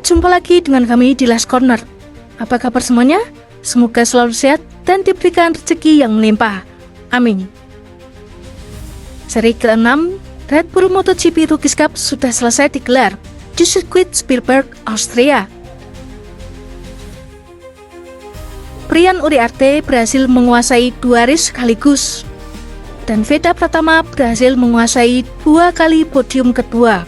Jumpa lagi dengan kami di Last Corner. Apa kabar semuanya? Semoga selalu sehat dan diberikan rezeki yang melimpah. Amin. Seri ke-6 Red Bull MotoGP Rookies Cup sudah selesai digelar di sirkuit Spielberg, Austria. Brian Uriarte berhasil menguasai 2 race sekaligus, dan Veda Pratama berhasil menguasai 2 kali podium kedua.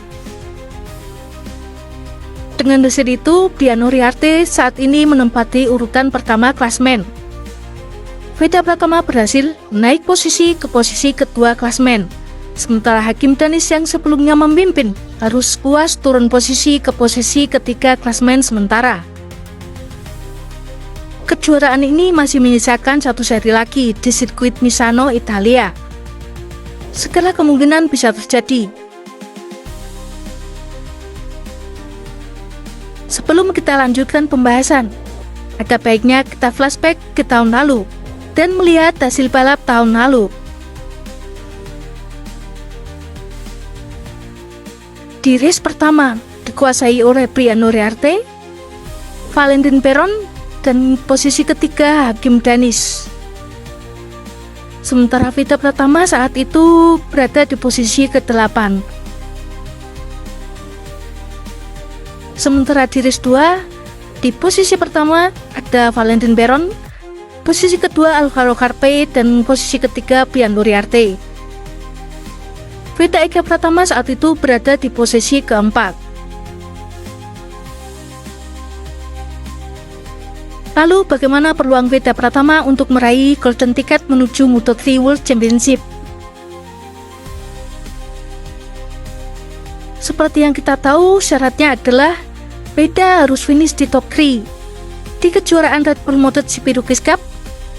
Dengan hasil itu, Brian Uriarte saat ini menempati urutan pertama klasmen. Veda Pratama berhasil naik posisi ke posisi kedua klasmen, sementara Hakim Danis yang sebelumnya memimpin harus puas turun posisi ke posisi ketiga klasmen sementara. Kejuaraan ini masih menyisakan 1 seri lagi di sirkuit Misano, Italia. Segala kemungkinan bisa terjadi. Sebelum kita lanjutkan pembahasan, ada baiknya kita flashback ke tahun lalu dan melihat hasil balap tahun lalu. Di race pertama dikuasai oleh Brian Uriarte, Valentin Perron, dan posisi ketiga Hakim Danis. Sementara Veda Pratama saat itu berada di posisi ke-8. Sementara di race 2, di posisi pertama ada Valentin Perron, posisi kedua Alvaro Carpe, dan posisi ketiga Brian Uriarte. Veda Eka Pratama saat itu berada di posisi ke-4. Lalu bagaimana peluang Veda Pratama untuk meraih golden ticket menuju Moto3 World Championship? Seperti yang kita tahu, syaratnya adalah Veda harus finish di top 3 di kejuaraan Red Bull MotoGP Rookies Cup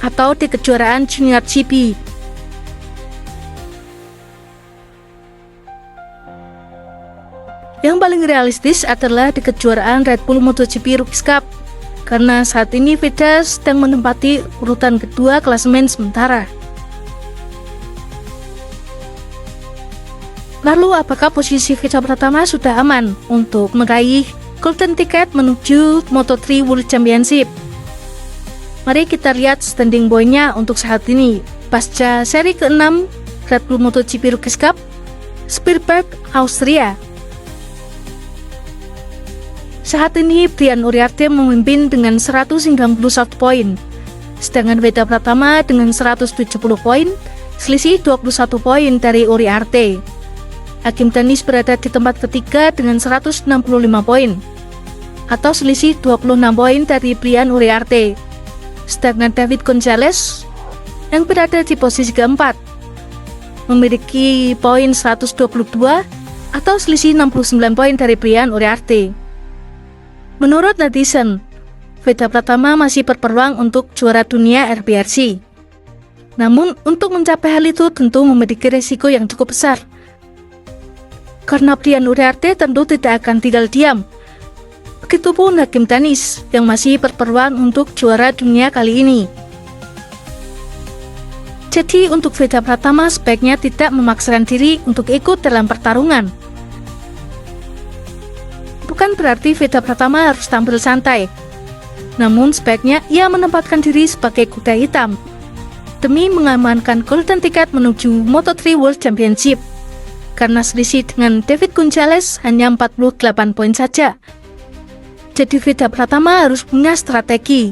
atau di kejuaraan Junior GP. Yang paling realistis adalah di kejuaraan Red Bull MotoGP Rookies Cup, karena saat ini Veda sedang menempati urutan kedua klasemen sementara. Lalu apakah posisi Veda Pratama sudah aman untuk meraih golden ticket menuju Moto3 World Championship? Mari kita lihat standing point-nya untuk saat ini pasca seri ke-6 Red Bull MotoGP Rookies Cup, Spielberg, Austria. Saat ini Brian Uriarte memimpin dengan 191 poin, sedangkan Veda Pratama dengan 170 poin, selisih 21 poin dari Uriarte. Hakim Danis berada di tempat ketiga dengan 165 poin, atau selisih 26 poin dari Brian Uriarte. Sedangkan David Gonzalez yang berada di posisi keempat memiliki poin 122 atau selisih 69 poin dari Brian Uriarte. Menurut netizen, Veda Pratama masih berpeluang untuk juara dunia RBRC. Namun untuk mencapai hal itu tentu memiliki resiko yang cukup besar, karena Brian Uriarte tentu tidak akan tinggal diam. Begitupun Hakim Danis yang masih berpeluang untuk juara dunia kali ini. Jadi untuk Veda Pratama sebaiknya tidak memaksakan diri untuk ikut dalam pertarungan. Bukan berarti Veda Pratama harus tampil santai, namun sebaiknya ia menempatkan diri sebagai kuda hitam demi mengamankan golden ticket menuju Moto3 World Championship, karena selisih dengan David Gonzalez hanya 48 poin saja. Jadi Veda Pratama harus punya strategi.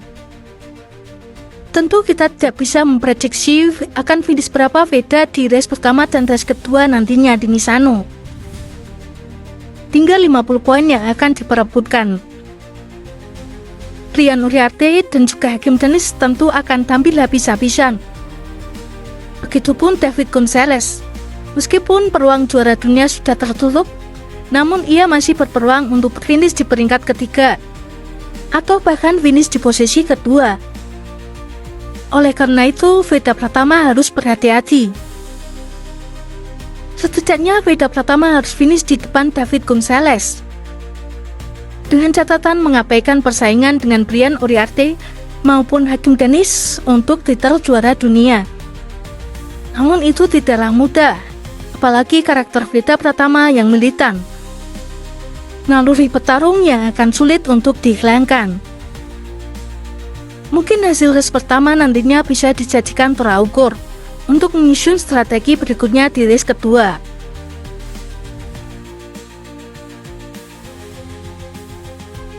Tentu kita tidak bisa memprediksi akan finish berapa Veda di race pertama dan race kedua nantinya di Misano. Tinggal 50 poin yang akan diperebutkan. Brian Uriarte dan juga Hakim Danis tentu akan tampil habis-habisan. Begitupun David Gonzalez. Meskipun peluang juara dunia sudah tertutup, namun ia masih berpeluang untuk finish di peringkat ketiga atau bahkan finish di posisi kedua. Oleh karena itu, Veda Pratama harus berhati-hati. Setidaknya Veda Pratama harus finish di depan David Gonzalez, dengan catatan mengabaikan persaingan dengan Brian Uriarte maupun Hakim Danis untuk titel juara dunia. Namun itu tidaklah mudah, apalagi karakter Veda Pratama yang militan. Naluri petarungnya akan sulit untuk dihilangkan. Mungkin hasil race pertama nantinya bisa dijadikan tolak ukur untuk menyusun strategi berikutnya di race kedua.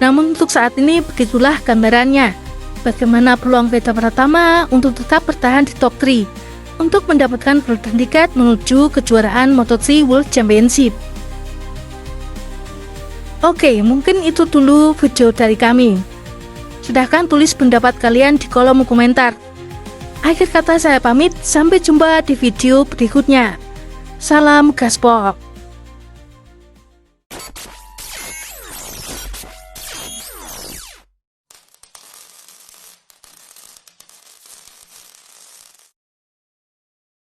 Namun untuk saat ini begitulah gambarannya, bagaimana peluang Veda Pratama untuk tetap bertahan di top 3 untuk mendapatkan golden ticket menuju kejuaraan Moto3 World Championship. Oke, mungkin itu dulu video dari kami. Silahkan tulis pendapat kalian di kolom komentar. Akhir kata saya pamit, sampai jumpa di video berikutnya. Salam gaspol.